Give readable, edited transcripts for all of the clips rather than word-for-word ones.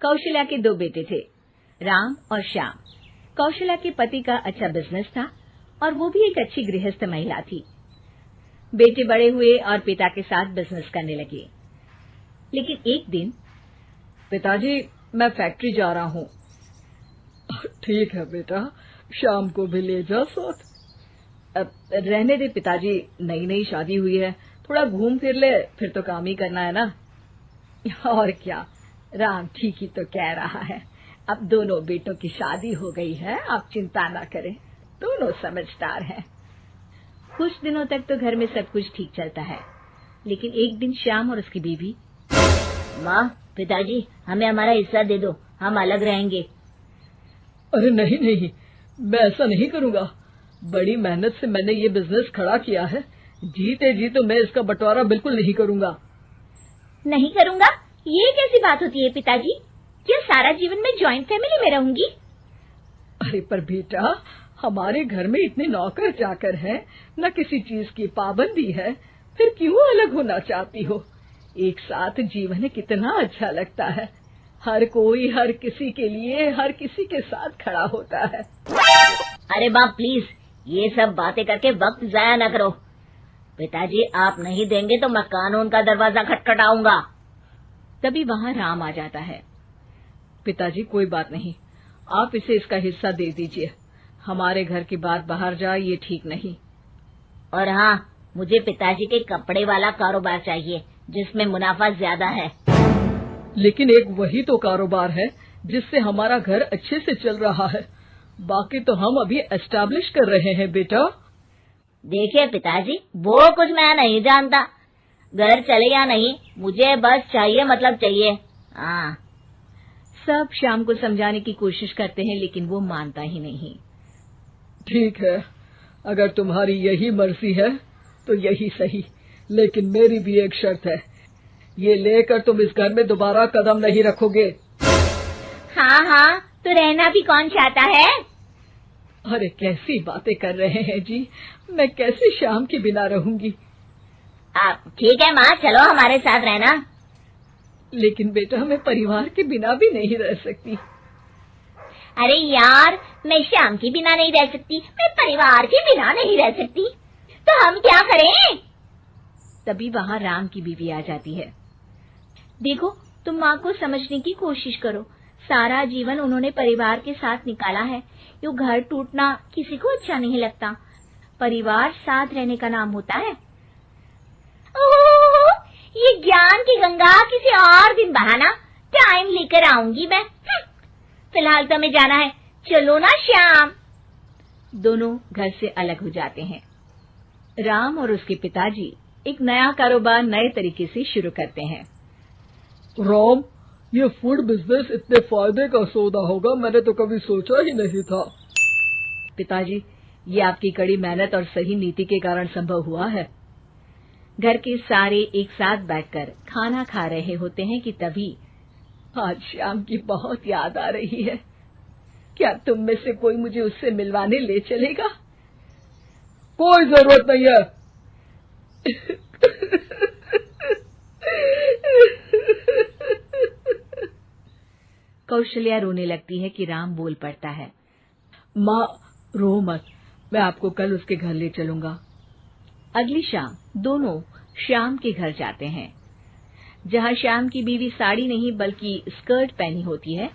कौशल्या के दो बेटे थे, राम और श्याम। कौशल्या के पति का अच्छा बिजनेस था और वो भी एक अच्छी गृहस्थ महिला थी। बेटे बड़े हुए और पिता के साथ बिजनेस करने लगे। लेकिन एक दिन, पिताजी मैं फैक्ट्री जा रहा हूँ। ठीक है बेटा, शाम को भी ले जा साथ। रहने दे पिताजी, नई नई शादी हुई है, थोड़ा घूम फिर ले, फिर तो काम ही करना है ना। और क्या, राम ठीक ही तो कह रहा है। अब दोनों बेटों की शादी हो गई है, आप चिंता ना करें, दोनों समझदार हैं। कुछ दिनों तक तो घर में सब कुछ ठीक चलता है, लेकिन एक दिन श्याम और उसकी बीवी, माँ, पिताजी हमें हमारा हिस्सा दे दो, हम अलग रहेंगे। अरे नहीं नहीं, मैं ऐसा नहीं करूँगा। बड़ी मेहनत से मैंने ये बिजनेस खड़ा किया है, जीते जी तो मैं इसका बंटवारा बिल्कुल नहीं करूँगा। नहीं करूँगा? ये कैसी बात होती है पिताजी? क्या सारा जीवन में जॉइंट फैमिली में रहूंगी? अरे पर बेटा, हमारे घर में इतने नौकर चाकर हैं, न किसी चीज की पाबंदी है, फिर क्यों अलग होना चाहती हो? एक साथ जीवन कितना अच्छा लगता है। हर कोई हर किसी के लिए हर किसी के साथ खड़ा होता है। अरे बाप प्लीज, ये सब बातें करके वक्त जाया न करो। पिताजी आप नहीं देंगे तो मैं कानून का दरवाजा खटखटाऊंगा। तभी वहाँ राम आ जाता है। पिताजी कोई बात नहीं, आप इसे इसका हिस्सा दे दीजिए। हमारे घर की बात बाहर जाए ये ठीक नहीं। और हाँ, मुझे पिताजी के कपड़े वाला कारोबार चाहिए जिसमें मुनाफा ज्यादा है। लेकिन एक वही तो कारोबार है जिससे हमारा घर अच्छे से चल रहा है, बाकी तो हम अभी एस्टैब्लिश कर रहे हैं बेटा। देखिए पिताजी, वो कुछ मैं नहीं जानता, घर चले या नहीं, मुझे बस चाहिए मतलब चाहिए। हाँ। सब श्याम को समझाने की कोशिश करते हैं, लेकिन वो मानता ही नहीं। ठीक है, अगर तुम्हारी यही मर्जी है तो यही सही, लेकिन मेरी भी एक शर्त है, ये लेकर तुम इस घर में दोबारा कदम नहीं रखोगे। हाँ हाँ, तो रहना भी कौन चाहता है? अरे कैसी बातें कर रहे हैं जी, मैं कैसे श्याम के बिना रहूंगी। आप ठीक है माँ, चलो हमारे साथ रहना। लेकिन बेटा, मैं परिवार के बिना भी नहीं रह सकती। अरे यार, मैं श्याम के बिना नहीं रह सकती, मैं परिवार के बिना नहीं रह सकती, तो हम क्या करें? तभी वहाँ राम की बीवी आ जाती है। देखो, तुम माँ को समझने की कोशिश करो, सारा जीवन उन्होंने परिवार के साथ निकाला है। यो घर टूटना किसी को अच्छा नहीं लगता। परिवार साथ रहने का नाम होता है। ओह, ये ज्ञान की गंगा किसी और दिन बहाना, टाइम लेकर आऊंगी मैं। फिलहाल तो हमें जाना है, चलो ना श्याम। दोनों घर से अलग हो जाते हैं। राम और उसके पिताजी एक नया कारोबार नए तरीके से शुरू करते हैं। राम, ये फूड बिजनेस इतने फायदे का सौदा होगा मैंने तो कभी सोचा ही नहीं था। पिताजी, ये आपकी कड़ी मेहनत और सही नीति के कारण संभव हुआ है। घर के सारे एक साथ बैठकर खाना खा रहे होते हैं कि तभी आज श्याम की बहुत याद आ रही है। क्या तुम में से कोई मुझे उससे मिलवाने ले चलेगा? कोई जरूरत नहीं है। कौशल्या रोने लगती है कि राम बोल पड़ता है। माँ रो मत, मैं आपको कल उसके घर ले चलूंगा। अगली शाम दोनों श्याम के घर जाते हैं, जहाँ श्याम की बीवी साड़ी नहीं बल्कि स्कर्ट पहनी होती है।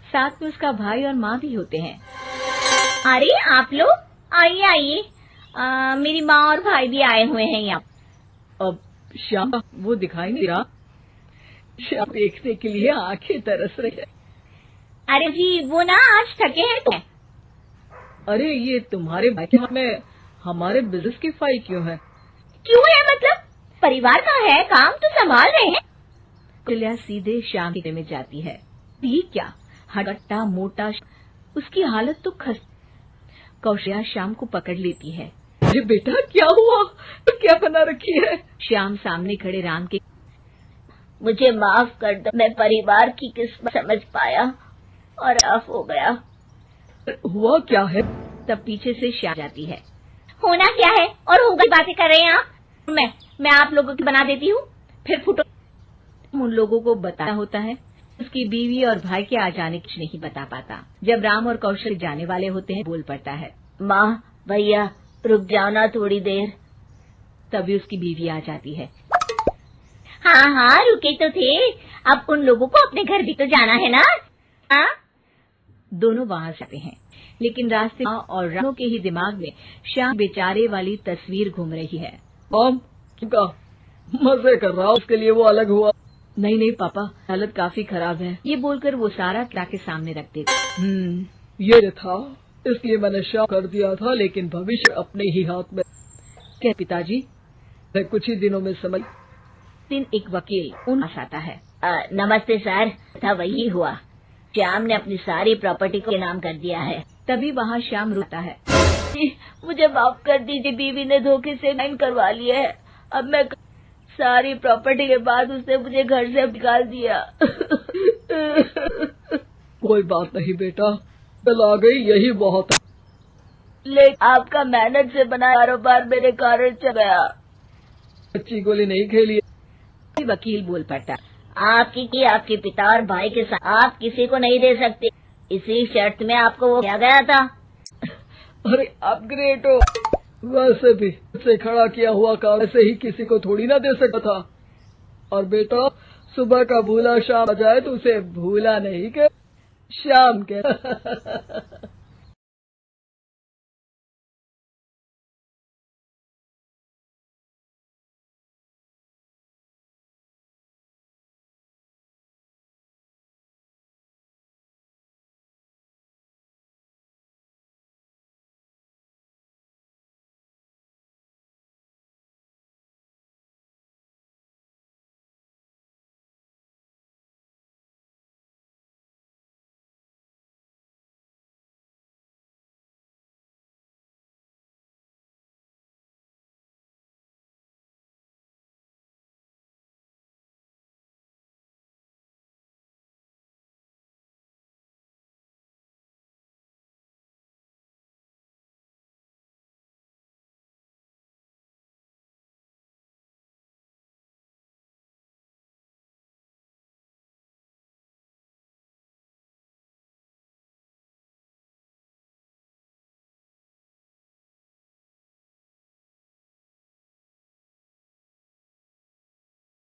साथ में उसका भाई और माँ भी होते हैं। अरे आप लोग आइए आइए, मेरी माँ और भाई भी आए हुए हैं यहाँ। अब श्याम वो दिखाई नहीं रहा। श्याम देखने के लिए आंखें तरस रही है। अरे जी, वो ना आज थके हैं तो। अरे ये तुम्हारे भाई के हाथ में हमारे बिजनेस की फाइल क्यों है? क्यों है मतलब? परिवार का है, काम तो संभाल रहे हैं। कौशल्या सीधे श्याम के घर में जाती है। ये क्या हट्टा मोटा, उसकी हालत तो खस। कौशल्या श्याम को पकड़ लेती है। अरे बेटा क्या हुआ, तो क्या बना रखी है? श्याम सामने खड़े राम के, मुझे माफ कर दो, मैं परिवार की किस्मत समझ पाया और आफ हो गया। हुआ क्या है? तब पीछे से श्याम जाती है। होना क्या है और होगा बातें कर रहे हैं आप? मैं आप लोगों की बना देती हूँ, फिर फुटो। उन लोगों को बताया होता है, उसकी बीवी और भाई के आ जाने कुछ नहीं बता पाता। जब राम और कौशल जाने वाले होते हैं, बोल पड़ता है, माँ भैया रुक जाओ ना थोड़ी देर। तभी उसकी बीवी आ जाती है। हाँ हाँ रुके तो थे, अब उन लोगों को अपने घर भी तो जाना है ना। हाँ दोनों वहां जाते हैं, लेकिन रास्ते में और राम के ही दिमाग में श्याम बेचारे वाली तस्वीर घूम रही है। का मजे कर रहा, उसके लिए वो अलग हुआ। नहीं नहीं पापा, हालत काफी खराब है। ये बोलकर वो सारा क्या के सामने रख देते। ये था, इसलिए मैंने श्याम कर दिया था, लेकिन भविष्य अपने ही हाथ में। क्या पिताजी? कुछ ही दिनों में समझ। दिन एक वकील उन पास आता है। नमस्ते सर। था वही हुआ, श्याम ने अपनी सारी प्रॉपर्टी को नाम कर दिया है। तभी वहाँ श्याम रोता है। मुझे माफ कर दीजिए, बीवी ने धोखे से साइन करवा लिया है। अब मैं सारी प्रॉपर्टी के बाद उसने मुझे घर से निकाल दिया। कोई बात नहीं बेटा, कल आ गई यही बहुत। लेकिन आपका मेहनत से बना कारोबार मेरे कारण चल गया। अच्छी गोली नहीं खेली। वकील बोल पड़ता, आपके पिता और भाई के साथ आप किसी को नहीं दे सकते, इसी शर्त में आपको वो किया गया था। अरे आप ग्रेट हो। वैसे भी से खड़ा किया हुआ काम ऐसे ही किसी को थोड़ी ना दे सकता था। और बेटा, सुबह का भूला शाम आ जाए तो उसे भूला नहीं के शाम के।